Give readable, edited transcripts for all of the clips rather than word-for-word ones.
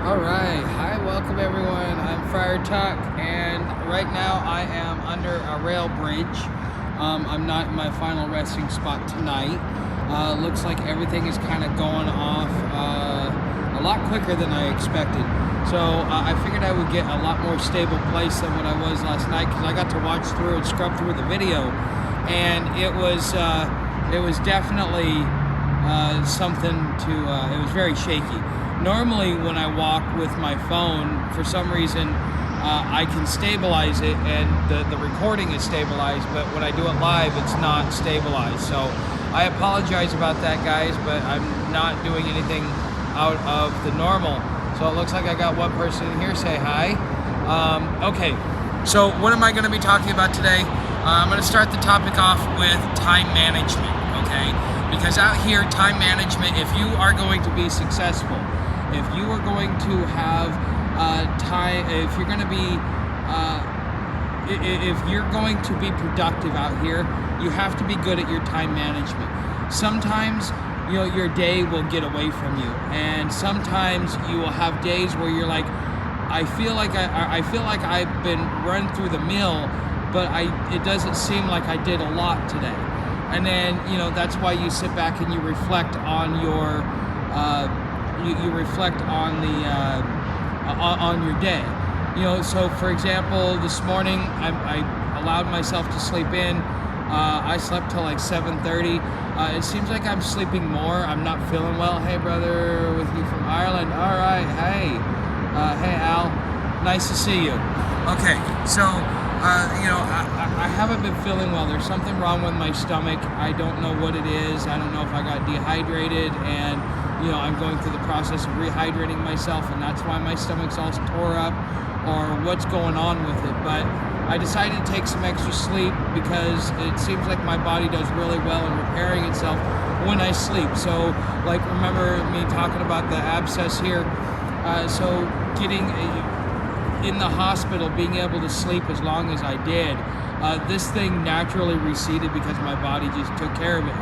Alright, hi, welcome everyone. I'm Friar Tuck, and right now I am under a rail bridge. I'm not in my final resting spot tonight. Looks like everything is kind of going off a lot quicker than I expected. So I figured I would get a lot more stable place than what I was last night, because I got to watch through and scrub through the video, and it was definitely something to, it was very shaky. Normally when I walk with my phone, for some reason, I can stabilize it and the recording is stabilized, but when I do it live, it's not stabilized. So I apologize about that, guys, but I'm not doing anything out of the normal. So it looks like I got one person in here. Say hi. Okay, so what am I going to be talking about today? I'm going to start the topic off with time management, okay? Because out here, time management, if you are going to be successful, if you are going to have time, if you're going to be productive out here, you have to be good at your time management. Sometimes, you know, your day will get away from you, and sometimes you will have days where you're like, I feel like I've been run through the mill, but it doesn't seem like I did a lot today. And then, you know, that's why you sit back and you reflect on your you reflect on the on your day. You know, so for example, this morning I allowed myself to sleep in. I slept till like 7:30. It seems like I'm sleeping more. I'm not feeling well. Hey, brother, with you from Ireland. All right. Hey, hey, Al. Nice to see you. Okay, so you know, I haven't been feeling well. There's something wrong with my stomach. I don't know what it is. I don't know if I got dehydrated, and you know, I'm going through the process of rehydrating myself, and that's why my stomach's all tore up, or what's going on with it. But I decided to take some extra sleep because it seems like my body does really well in repairing itself when I sleep. So, like, remember me talking about the abscess here? So getting in the hospital, being able to sleep as long as I did, this thing naturally receded because my body just took care of it.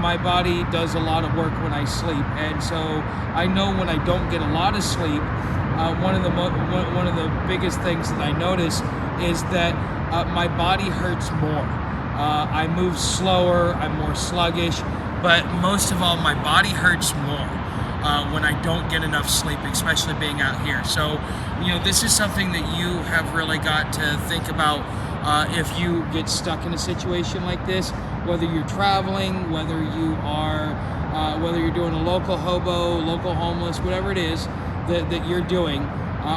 My body does a lot of work when I sleep, and so I know when I don't get a lot of sleep, one of the biggest things that I notice is that my body hurts more. I move slower, I'm more sluggish, but most of all, my body hurts more when I don't get enough sleep, especially being out here. So, you know, this is something that you have really got to think about if you get stuck in a situation like this, whether you're traveling, whether you're doing a local hobo, local homeless, whatever it is that you're doing,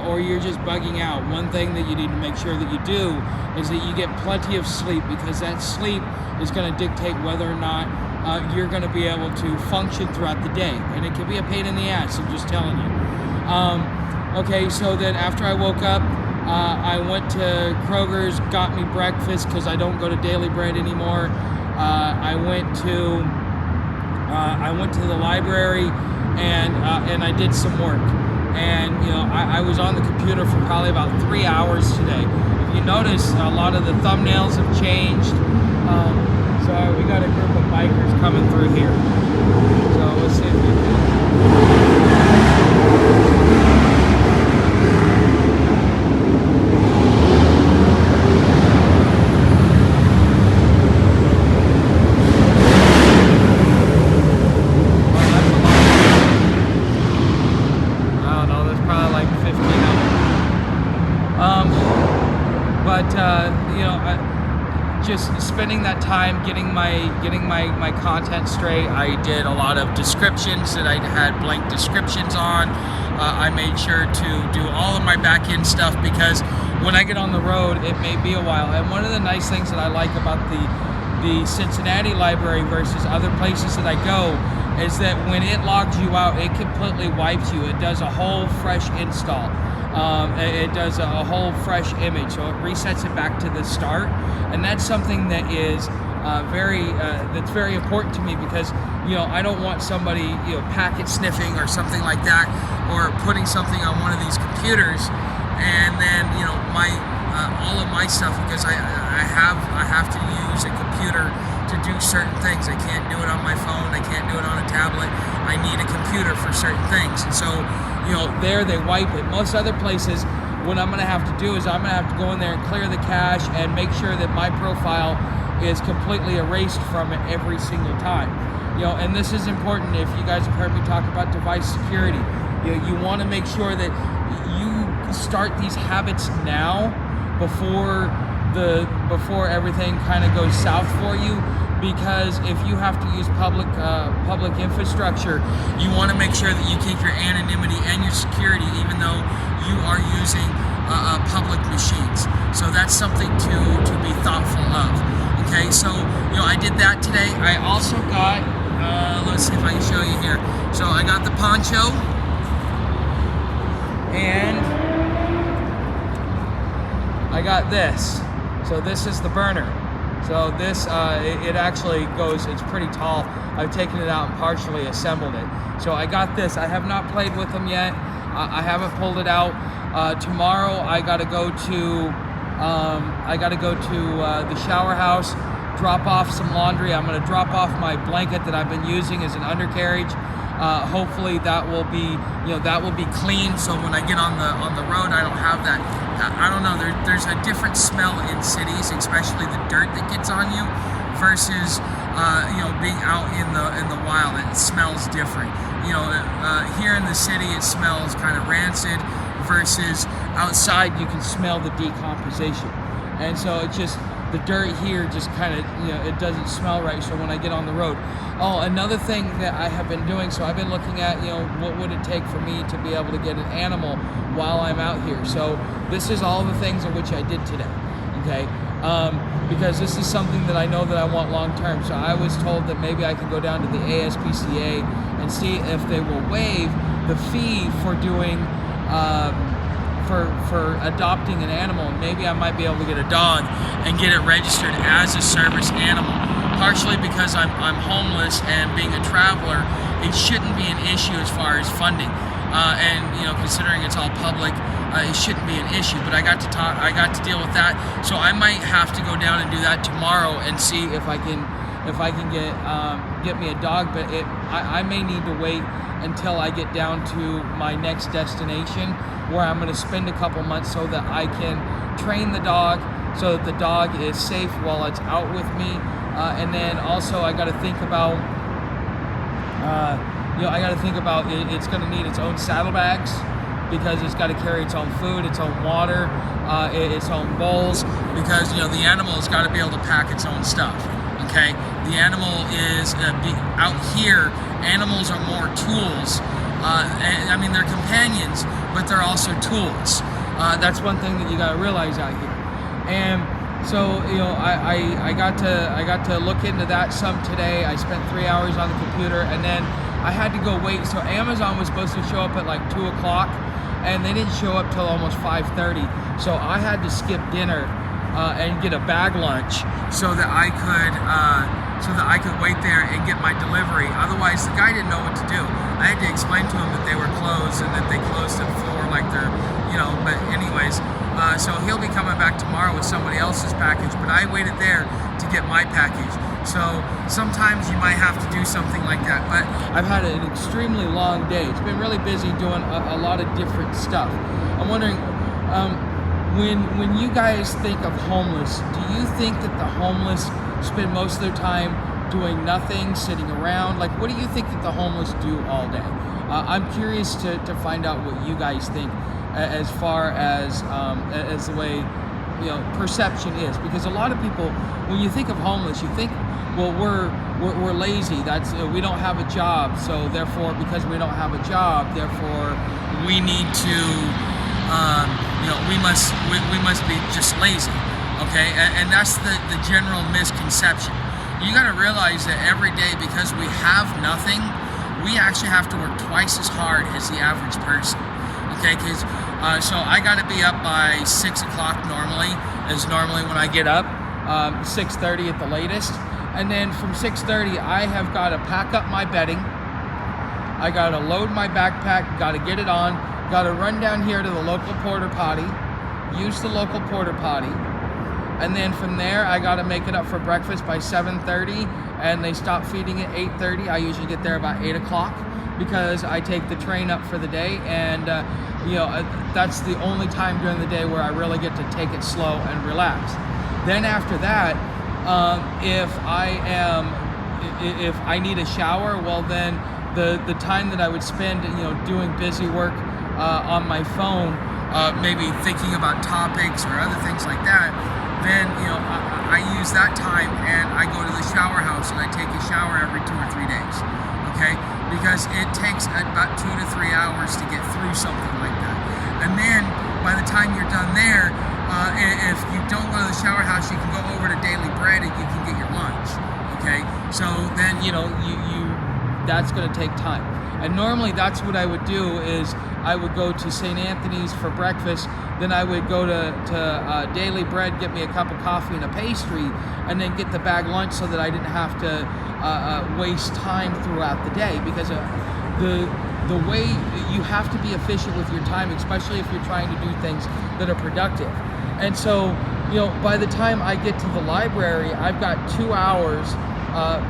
or you're just bugging out. One thing that you need to make sure that you do is that you get plenty of sleep, because that sleep is going to dictate whether or not you're going to be able to function throughout the day. And it can be a pain in the ass, I'm just telling you. Okay, so then after I woke up, I went to Kroger's, got me breakfast because I don't go to Daily Bread anymore. I went to the library, and I did some work. And you know, I was on the computer for probably about 3 hours today. If you notice, a lot of the thumbnails have changed. So we got a group of bikers coming through here. So let's see if we can. You know, just spending that time getting my content straight. I did a lot of descriptions that I had blank descriptions on. I made sure to do all of my back end stuff, because when I get on the road, it may be a while. And one of the nice things that I like about the Cincinnati library versus other places that I go is that when it logs you out, it completely wipes you. It does a whole fresh install. It does a whole fresh image, so it resets it back to the start, and that's something that is that's very important to me, because you know, I don't want somebody, you know, packet sniffing or something like that, or putting something on one of these computers, and then you know, all of my stuff, because I have to use a computer to do certain things. I can't do it on my phone. I can't do it on a tablet. I need a computer for certain things. And so, there they wipe it. Most other places, what I'm going to have to do is I'm going to have to go in there and clear the cache and make sure that my profile is completely erased from it every single time. And this is important. If you guys have heard me talk about device security, you want to make sure that you start these habits now before everything kind of goes south for you. Because if you have to use public infrastructure, you want to make sure that you keep your anonymity and your security, even though you are using public machines. So that's something to be thoughtful of. Okay, so I did that today. I also got, let's see if I can show you here. So I got the poncho, and I got this. So this is the burner. So this, it actually goes, it's pretty tall. I've taken it out and partially assembled it. So I got this. I have not played with them yet. I haven't pulled it out. Tomorrow I gotta go to the shower house, drop off some laundry. I'm gonna drop off my blanket that I've been using as an undercarriage. Hopefully that will be clean. So when I get on the road, I don't have that. I don't know. There's a different smell in cities, especially the dirt that gets on you, versus being out in the wild. It smells different. Here in the city, it smells kind of rancid, versus outside you can smell the decomposition. And so it's just, the dirt here just kind of, it doesn't smell right. So when I get on the road, another thing that I have been doing, so I've been looking at, what would it take for me to be able to get an animal while I'm out here. So this is all the things in which I did today, okay? Because this is something that I know that I want long term. So I was told that maybe I could go down to the ASPCA and see if they will waive the fee for doing, for adopting an animal. And maybe I might be able to get a dog and get it registered as a service animal. Partially because I'm homeless, and being a traveler, it shouldn't be an issue as far as funding. And considering it's all public, it shouldn't be an issue. But I got to deal with that. So I might have to go down and do that tomorrow and see if I can get me a dog. But I may need to wait until I get down to my next destination, where I'm going to spend a couple months so that I can train the dog, so that the dog is safe while it's out with me. And then also I got to think about, it's going to need its own saddlebags, because it's got to carry its own food, its own water, its own bowls, because the animal's got to be able to pack its own stuff. Okay, the animal is out here. Animals are more tools. They're companions, but they're also tools. That's one thing that you got to realize out here. And so I got to look into that some today. I spent 3 hours on the computer, and then I had to go wait. So Amazon was supposed to show up at like 2 o'clock, and they didn't show up till almost 5:30. So I had to skip dinner and get a bag lunch so that I could wait there and get my delivery. Otherwise, the guy didn't know what to do. I had to explain to him that they were closed and that they closed at 4, like they're, but anyways, so he'll be coming back tomorrow with somebody else's package, but I waited there to get my package. So sometimes you might have to do something like that, but I've had an extremely long day. It's been really busy doing a lot of different stuff. I'm wondering, when you guys think of homeless, do you think that the homeless spend most of their time doing nothing, sitting around? Like, what do you think that the homeless do all day? I'm curious to find out what you guys think as far as the way perception is, because a lot of people, when you think of homeless, you think, well, we're lazy. That's we don't have a job, so therefore, because we don't have a job, therefore we need to we must be just lazy. Okay, and that's the general misconception. You got to realize that every day, because we have nothing, we actually have to work twice as hard as the average person. Okay, because so I got to be up by 6 o'clock normally, is normally when I get up, 6:30 at the latest. And then from 6:30, I have got to pack up my bedding. I got to load my backpack, got to get it on, got to run down here to the local porta potty, use the local porta potty, and then from there I got to make it up for breakfast by 7:30, and they stop feeding at 8:30. I usually get there about 8 o'clock because I take the train up for the day, and that's the only time during the day where I really get to take it slow and relax. Then after that, if I need a shower, well then the time that I would spend doing busy work on my phone, maybe thinking about topics or other things like that, then I use that time and I go to the shower house and I take a shower every 2 or 3 days. Okay, because it takes about 2 to 3 hours to get through something like that. And then by the time you're done there, if you don't go to the shower house, you can go over to Daily Bread and you can get your lunch. Okay, so then you that's going to take time. And normally that's what I would do, is I would go to St. Anthony's for breakfast, then I would go to Daily Bread, get me a cup of coffee and a pastry, and then get the bag lunch so that I didn't have to waste time throughout the day, because the way you have to be efficient with your time, especially if you're trying to do things that are productive. And so by the time I get to the library, I've got 2 hours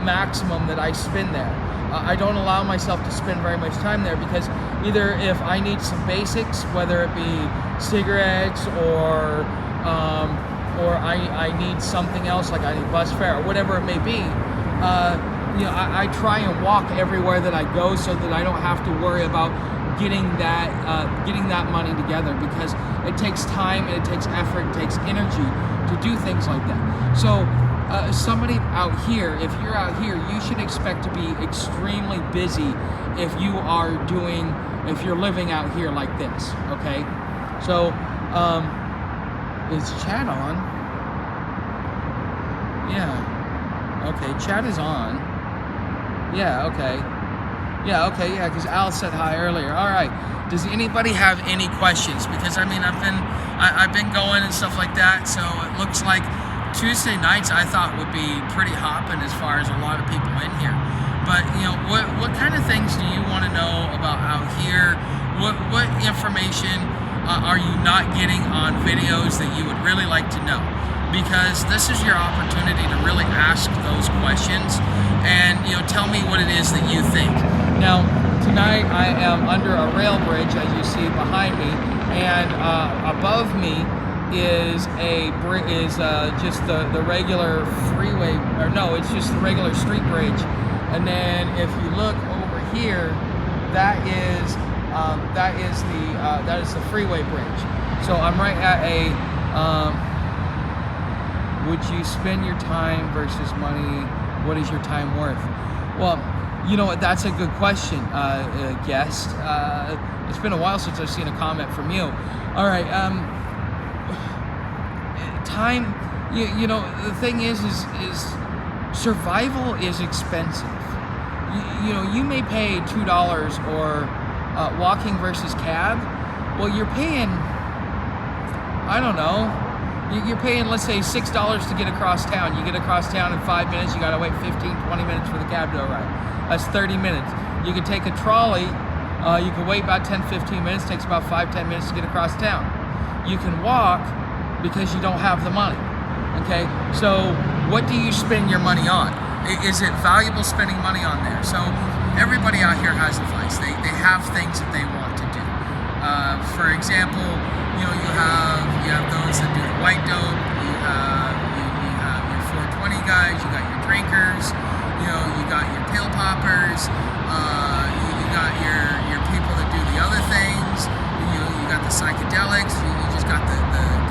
maximum that I spend there. I don't allow myself to spend very much time there, because either if I need some basics, whether it be cigarettes or I need something else, like I need bus fare or whatever it may be, I try and walk everywhere that I go so that I don't have to worry about getting that money together, because it takes time and it takes effort, it takes energy to do things like that. So somebody out here, if you're out here, you should expect to be extremely busy if you're living out here like this. Okay, so is chat on? Yeah, okay, chat is on. Yeah, okay, yeah, because Al said hi earlier. All right, does anybody have any questions? Because I've been going and stuff like that, so it looks like Tuesday nights I thought would be pretty hopping as far as a lot of people in here. But what kind of things do you want to know about out here? What information are you not getting on videos that you would really like to know? Because this is your opportunity to really ask those questions and tell me what it is that you think. Now tonight I am under a rail bridge, as you see behind me, and above me is just the regular freeway, or no, it's just the regular street bridge. And then if you look over here, that is the freeway bridge. So I'm right at would you spend your time versus money? What is your time worth? Well, that's a good question, guest. It's been a while since I've seen a comment from you. All right. Time, the thing is survival is expensive. You may pay $2 or walking versus cab. Well, you're paying, I don't know, you're paying, let's say, $6 to get across town. You get across town in 5 minutes, you gotta wait 15, 20 minutes for the cab to arrive. That's 30 minutes. You can take a trolley, you can wait about 10, 15 minutes, takes about 5, 10 minutes to get across town. You can walk because you don't have the money. Okay, so what do you spend your money on? Is it valuable spending money on there? So everybody out here has advice. They have things that they want to do. For example, you have those that do the white dope. You have your 420 guys. You got your drinkers. You got your pill poppers. You got your people that do the other things. You got the psychedelics. You just got the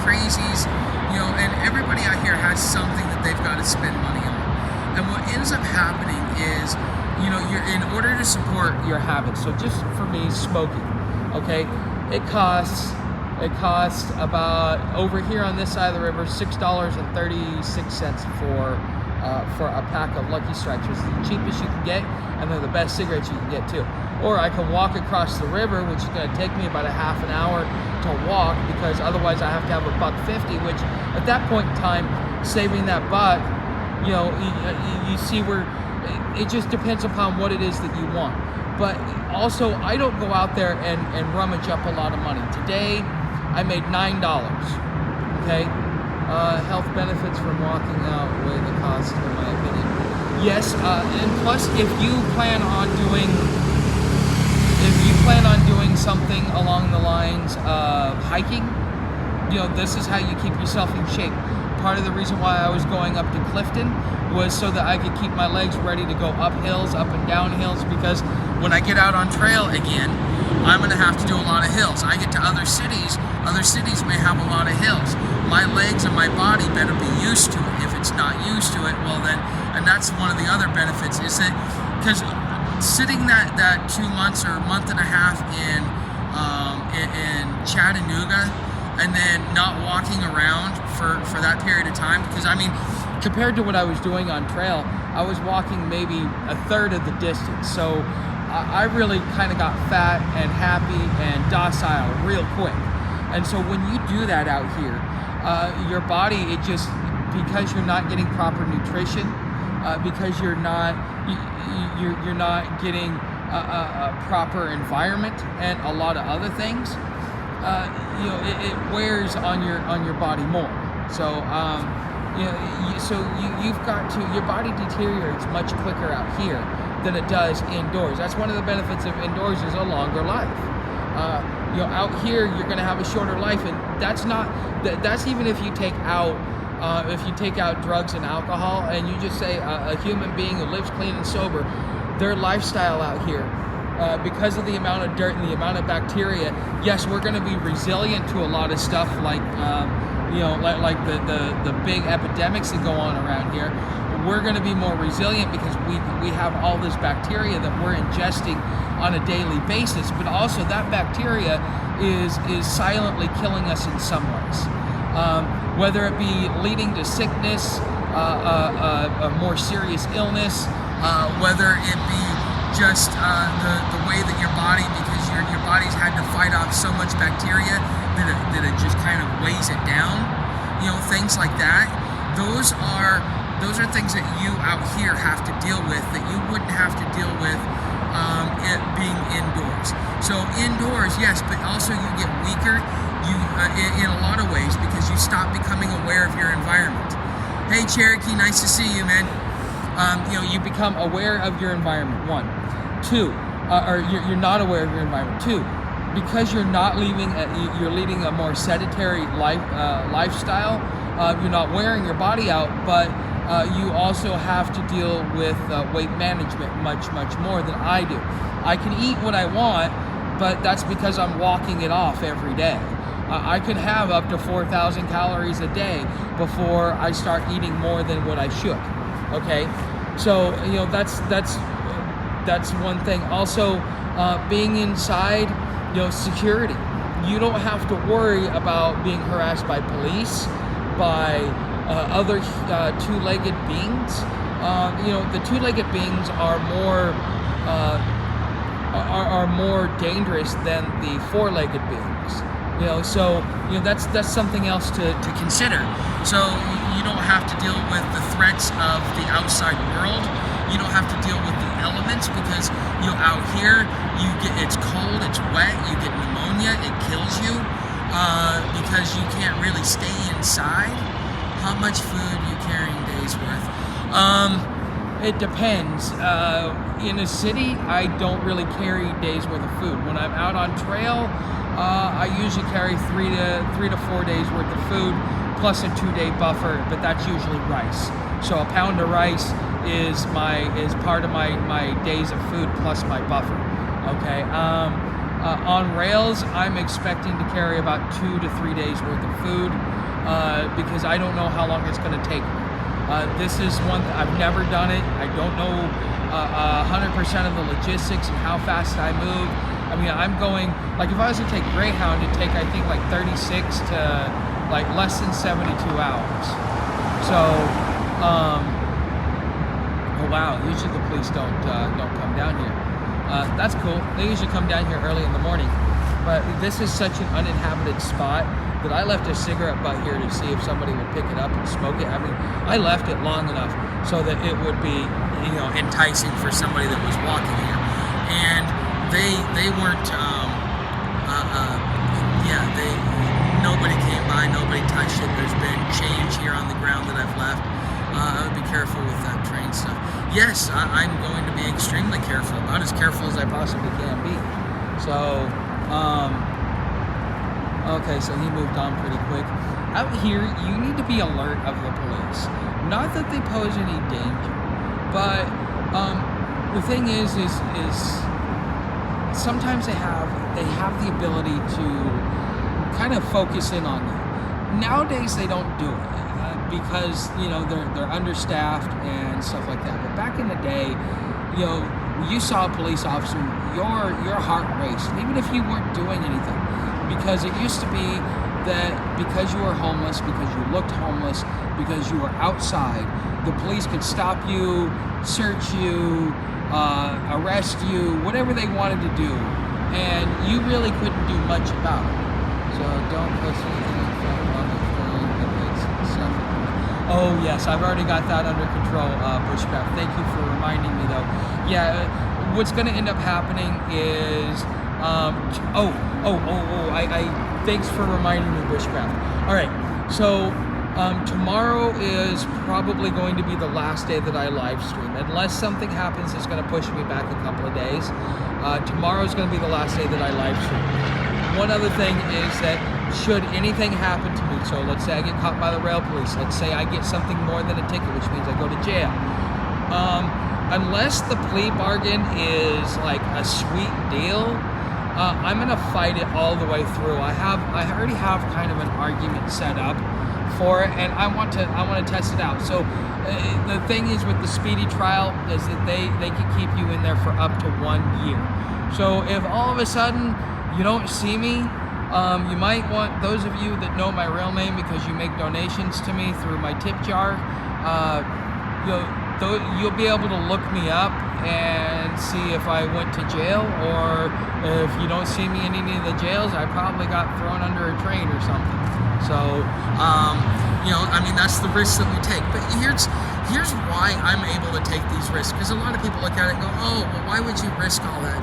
crazies. And everybody out here has something that they've got to spend money on. And what ends up happening is, you're in order to support your habits. So just for me, smoking, okay, it costs about, over here on this side of the river, $6.36 for a pack of Lucky Strikes. It's the cheapest you can get, and they're the best cigarettes you can get too. Or I can walk across the river, which is going to take me about a half an hour to walk, because otherwise I have to have $1.50, which at that point in time, saving that buck, you see where it just depends upon what it is that you want. But also, I don't go out there and rummage up a lot of money. Today, I made $9, okay? health benefits from walking outweigh the cost, in my opinion. Yes, and plus, if you plan on doing something along the lines of hiking, this is how you keep yourself in shape. Part of the reason why I was going up to Clifton was so that I could keep my legs ready to go up hills, up and down hills, because when I get out on trail again, I'm going to have to do a lot of hills. I get to other cities may have a lot of hills. My legs and my body better be used to it. If it's not used to it, well then, and that's one of the other benefits, is that, because sitting that 2 months or a month and a half in Chattanooga, and then not walking around for that period of time, because I mean, compared to what I was doing on trail, I was walking maybe a third of the distance. So I really kind of got fat and happy and docile real quick. And so when you do that out here, your body, it just, because you're not getting proper nutrition, because you're not getting a proper environment and a lot of other things, it wears on your body more. So you've got to, your body deteriorates much quicker out here than it does indoors. That's one of the benefits of indoors, is a longer life. Out here you're going to have a shorter life, and that's even if you take out drugs and alcohol, and you just say a human being who lives clean and sober, their lifestyle out here, because of the amount of dirt and the amount of bacteria, yes, we're going to be resilient to a lot of stuff like the big epidemics that go on around here. We're going to be more resilient because we have all this bacteria that we're ingesting on a daily basis, but also that bacteria is silently killing us in some ways. Whether it be leading to sickness, a more serious illness, whether it be just the way that your body, because your body's had to fight off so much bacteria that it just kind of weighs it down, things like that. Those are things that you out here have to deal with that you wouldn't have to deal with it being indoors. So indoors, yes, but also you get weaker in a lot of ways because you stop becoming aware of your environment. Hey Cherokee, nice to see you, man. You become aware of your environment, 1. 2, or you're not aware of your environment. 2, because you're not you're leading a more sedentary lifestyle. You're not wearing your body out, but you also have to deal with weight management much more than I do. I can eat what I want, but that's because I'm walking it off every day. I could have up to 4,000 calories a day before I start eating more than what I should. Okay, so that's one thing. Also, being inside, security. You don't have to worry about being harassed by police, by other two-legged beings. The two-legged beings are more dangerous than the four-legged beings. So that's something else to consider. So you don't have to deal with the threats of the outside world. You don't have to deal with the elements because out here it's cold, it's wet, you get pneumonia, it kills you because you can't really stay inside. How much food you carrying days worth? It depends. In a city, I don't really carry days worth of food. When I'm out on trail, I usually carry 3 to 4 days worth of food plus a 2-day buffer, but that's usually rice. So a pound of rice is part of my days of food plus my buffer. Okay. On rails, I'm expecting to carry about 2 to 3 days worth of food because I don't know how long it's going to take me. This is one I've never done it. I don't know 100% of the logistics and how fast I move. I mean, I'm going, like if I was to take Greyhound, it'd take I think like 36 to like less than 72 hours. So, oh wow, usually the police don't come down here. That's cool. They usually come down here early in the morning. But this is such an uninhabited spot that I left a cigarette butt here to see if somebody would pick it up and smoke it. I mean, I left it long enough so that it would be, enticing for somebody that was walking here. And they weren't, nobody came by, nobody touched it. There's been change here on the ground that I've left. I would be careful with that train stuff. Yes, I'm going to be extremely careful, about as careful as I possibly can be. So, okay, so he moved on pretty quick. Out here, you need to be alert of the police. Not that they pose any danger, but the thing is sometimes they have the ability to kind of focus in on you. Nowadays, they don't do it because they're understaffed and stuff like that. But back in the day, you saw a police officer, your heart raced, even if you weren't doing anything, because it used to be that because you were homeless, because you looked homeless, because you were outside, the police could stop you, search you, arrest you, whatever they wanted to do, and you really couldn't do much about it. So don't post anything in front of the phone that makes stuff. Oh yes, I've already got that under control, Bushcraft. Thank you for reminding me though. Yeah, what's going to end up happening is, thanks for reminding me, Bushcraft. All right, so tomorrow is probably going to be the last day that I live stream, unless something happens that's going to push me back a couple of days. Tomorrow is going to be the last day that I live stream. One other thing is that should anything happen to me, so let's say I get caught by the rail police, let's say I get something more than a ticket, which means I go to jail. Unless the plea bargain is like a sweet deal, I'm gonna fight it all the way through. I already have kind of an argument set up for it, and I want to test it out. So the thing is with the speedy trial is that they can keep you in there for up to 1 year. So if all of a sudden you don't see me, you might want, those of you that know my real name because you make donations to me through my tip jar, you'll be able to look me up and see if I went to jail, or if you don't see me in any of the jails, I probably got thrown under a train or something. So, that's the risk that we take. But here's why I'm able to take these risks, because a lot of people look at it and go, oh, well, why would you risk all that?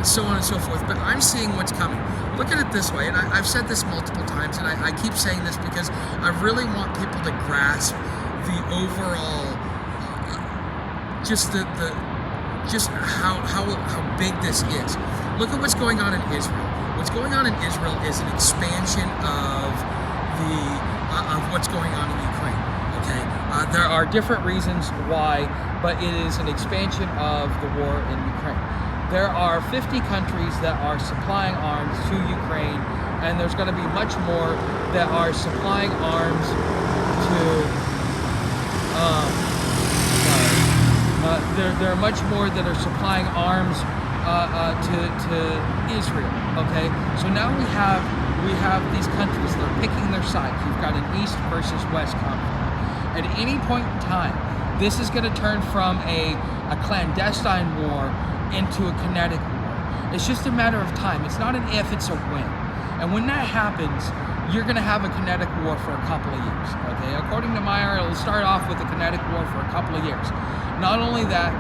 So on and so forth. But I'm seeing what's coming. Look at it this way, and I've said this multiple times, and I keep saying this because I really want people to grasp the overall, just how big this is. Look at what's going on in Israel. What's going on in Israel is an expansion of what's going on in Ukraine. Okay, there are different reasons why, but it is an expansion of the war in Ukraine. There are 50 countries that are supplying arms to Ukraine, and there's going to be much more that are supplying arms to. There are much more that are supplying arms to Israel. Okay, so now we have these countries that are picking their sides. You've got an East versus West conflict. At any point in time, this is going to turn from a clandestine war into a kinetic war. It's just a matter of time. It's not an if, it's a when. And when that happens, you're going to have a kinetic war for a couple of years. Okay, according to Meyer, it'll start off with a kinetic war for a couple of years. Not only that,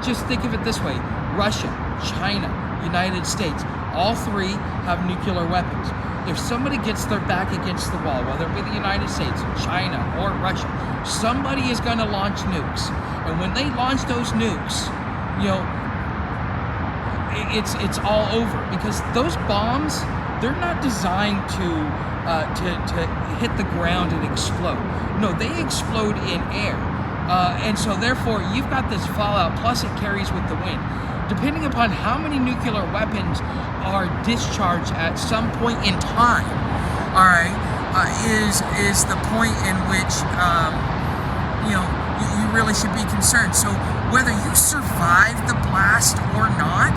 just think of it this way: Russia, China, United States, all three have nuclear weapons. If somebody gets their back against the wall, whether it be the United States, China, or Russia, somebody is going to launch nukes. And when they launch those nukes, it's all over, because those bombs, they're not designed to hit the ground and explode. No, they explode in air. And so therefore, you've got this fallout, plus it carries with the wind. Depending upon how many nuclear weapons are discharged at some point in time, all right, is the point in which, you really should be concerned. So whether you survive the blast or not,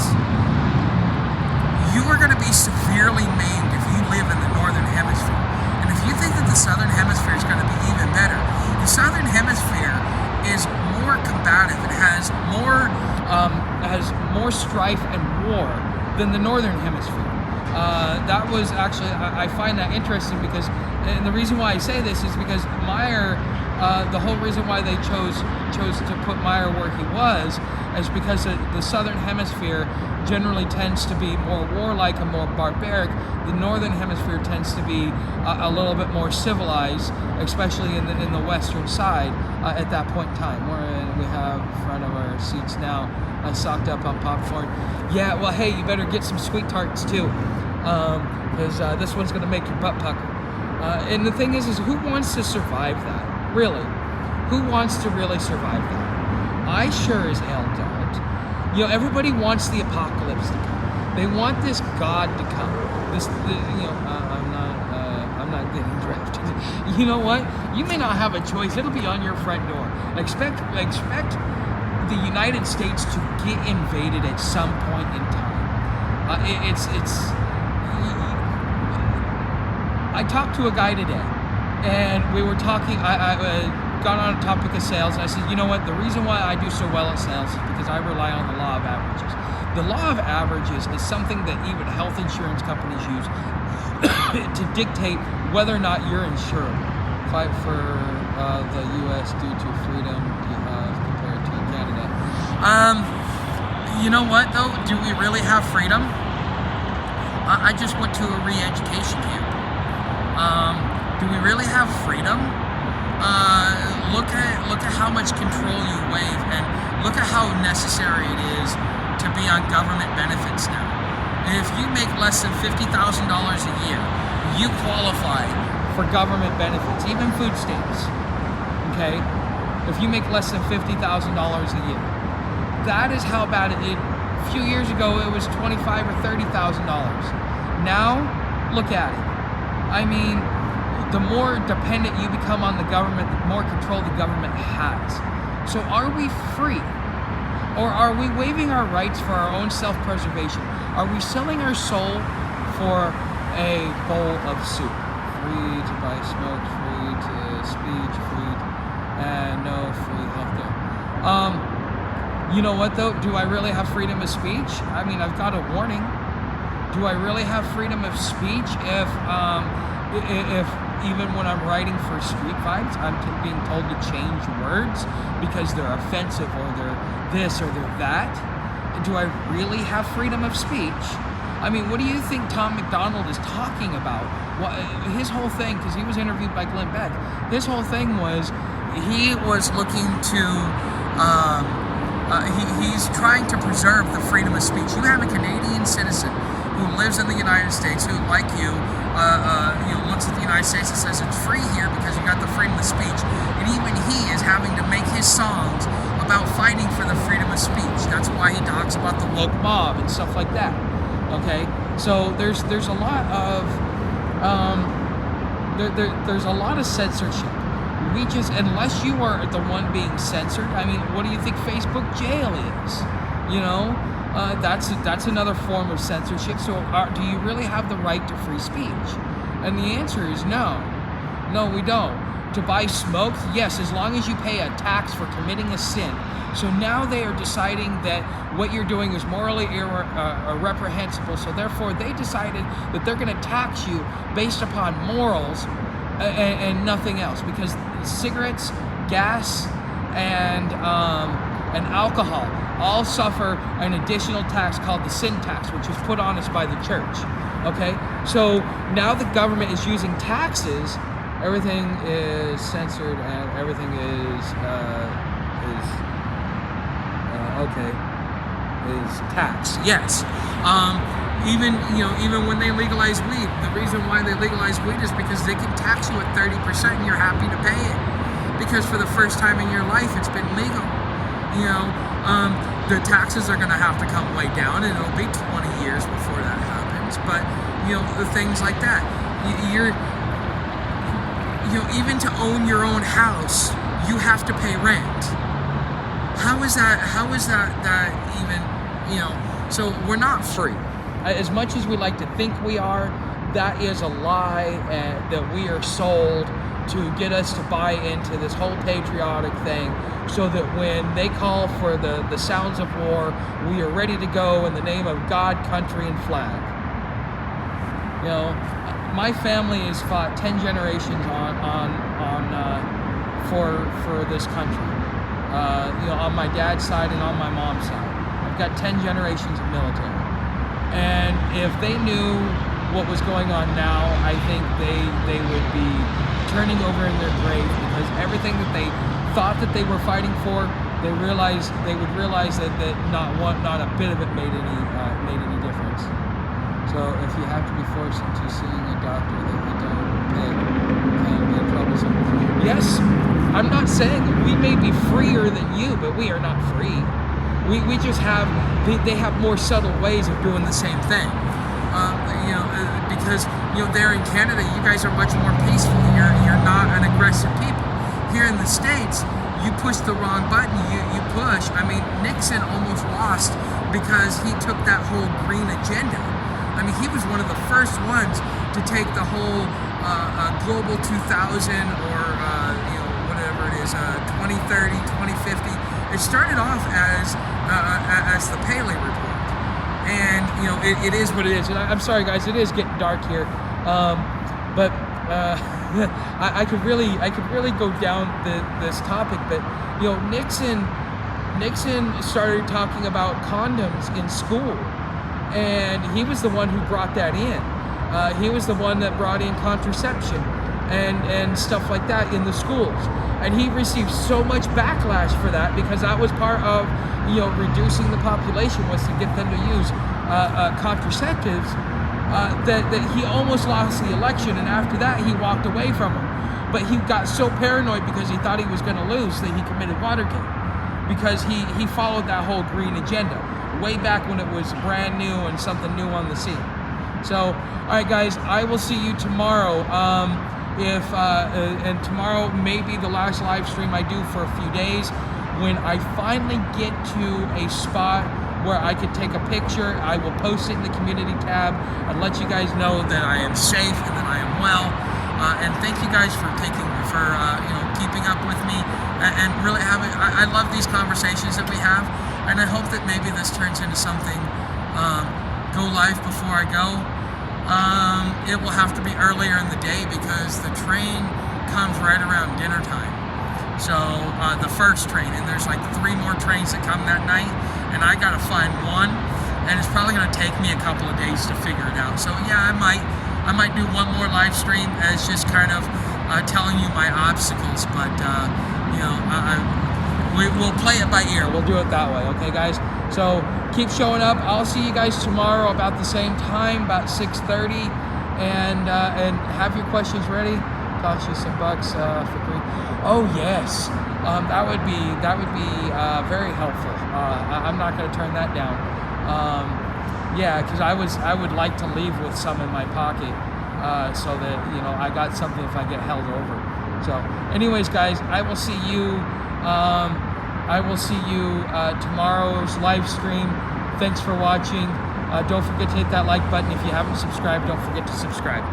you are going to be severely maimed if you live in the northern hemisphere. And if you think that the southern hemisphere is going to be even better, the southern hemisphere is more combative. It has more strife and war than the northern hemisphere. That was actually, I find that interesting, because And the reason why I say this is because Meyer, the whole reason why they chose to put Meyer where he was is because the southern hemisphere generally tends to be more warlike and more barbaric. The northern hemisphere tends to be a little bit more civilized, especially in the western side at that point in time. We have in front of our seats now stocked up on popcorn. Yeah, well, hey, you better get some sweet tarts too, because this one's going to make your butt pucker. And the thing is who wants to survive that? Really? Who wants to really survive that? I sure as hell don't. You know, everybody wants the apocalypse to come. They want this God to come. I'm not getting drafted. You know what? You may not have a choice. It'll be on your front door. Expect the United States to get invaded at some point in time. I talked to a guy today, and we were talking. I got on a topic of sales, and I said, you know what? The reason why I do so well at sales is because I rely on the law of averages. The law of averages is something that even health insurance companies use to dictate whether or not you're insurable. Fight for the U.S. due to freedom compared to Canada. You know what, though? Do we really have freedom? I just went to a re-education camp. Do we really have freedom? Look at how much control you waive, and look at how necessary it is to be on government benefits now. If you make less than $50,000 a year, you qualify for government benefits, even food stamps. Okay? If you make less than $50,000 a year, that is how bad it. A few years ago, it was $25,000 or $30,000. Now, look at it. I mean, the more dependent you become on the government, the more control the government has. So are we free? Or are we waiving our rights for our own self-preservation? Are we selling our soul for a bowl of soup? Free to buy smoke, free to speech, free and no free healthcare. You know what though? Do I really have freedom of speech? I mean, I've got a warning. Do I really have freedom of speech if even when I'm writing for street fights, I'm being told to change words because they're offensive or they're this or they're that? Do I really have freedom of speech? I mean, what do you think Tom McDonald is talking about? His whole thing, because he was interviewed by Glenn Beck, his whole thing was he was looking to, he's trying to preserve the freedom of speech. You have a Canadian citizen who lives in the United States who, like you, looks at the United States and says it's free here because you got the freedom of speech. And even he is having to make his songs about fighting for the freedom of speech. That's why he talks about the woke mob and stuff like that. Okay, so there's a lot of there's a lot of censorship. We just, unless you are the one being censored, I mean, what do you think Facebook jail is? You know, that's another form of censorship. So do you really have the right to free speech? And the answer is no. No, we don't. To buy smoke, yes, as long as you pay a tax for committing a sin. So now they are deciding that what you're doing is morally reprehensible. So therefore, they decided that they're going to tax you based upon morals and nothing else. Because cigarettes, gas, and alcohol all suffer an additional tax called the sin tax, which was put on us by the church. Okay, so now the government is using taxes. Everything is censored and everything is taxed. Yes. Even when they legalize weed, the reason why they legalize weed is because they can tax you at 30% and you're happy to pay it. Because for the first time in your life, it's been legal. The taxes are going to have to come way down, and it'll be 20 years before that happens. But the things like that, even to own your own house, you have to pay rent. How is that even, so we're not free. As much as we like to think we are, that is a lie that we are sold to get us to buy into this whole patriotic thing, so that when they call for the sounds of war, we are ready to go in the name of God, country, and flag. my family has fought 10 generations for this country. On my dad's side and on my mom's side, I've got 10 generations of military. And if they knew what was going on now, I think they would be turning over in their grave, because everything that they thought that they were fighting for, they would realize that not a bit of it made any difference. So if you have to be forced into seeing a doctor that you don't pick, can be troublesome. Yes, I'm not saying we may be freer than you, but we are not free. We just have, they have more subtle ways of doing the same thing. Because there in Canada, you guys are much more peaceful. You're not an aggressive people. Here in the States, you push the wrong button, you push. I mean, Nixon almost lost because he took that whole green agenda. I mean, he was one of the first ones to take the whole Global 2000 or whatever it is, 2030, 2050. It started off as the Paley Report, and it is what it is. And I'm sorry, guys, it is getting dark here, but I could really go down this topic. But Nixon started talking about condoms in school. And he was the one who brought that in. He was the one that brought in contraception and stuff like that in the schools. And he received so much backlash for that, because that was part of reducing the population, was to get them to use contraceptives. That he almost lost the election, and after that he walked away from them. But he got so paranoid because he thought he was going to lose that he committed Watergate, because he followed that whole green agenda way back when it was brand new and something new on the scene. So, all right, guys, I will see you tomorrow. And tomorrow may be the last live stream I do for a few days. When I finally get to a spot where I can take a picture, I will post it in the community tab and let you guys know that I am safe and that I am well. And thank you guys for keeping up with me and really having. I love these conversations that we have. And I hope that maybe this turns into something. Go live before I go. It will have to be earlier in the day, because the train comes right around dinner time. So the first train, and there's like 3 more trains that come that night, and I gotta find one, and it's probably gonna take me a couple of days to figure it out. So yeah, I might do one more live stream as just kind of telling you my obstacles, but we'll play it by ear. We'll do it that way, okay, guys? So keep showing up. I'll see you guys tomorrow about the same time, about 6:30, and have your questions ready. Cost you some bucks for free. Oh yes, that would be very helpful. I'm not going to turn that down. Yeah, because I would like to leave with some in my pocket, so that I got something if I get held over. So, anyways, guys, I will see you. Tomorrow's live stream. Thanks for watching. Don't forget to hit that like button. If you haven't subscribed, don't forget to subscribe.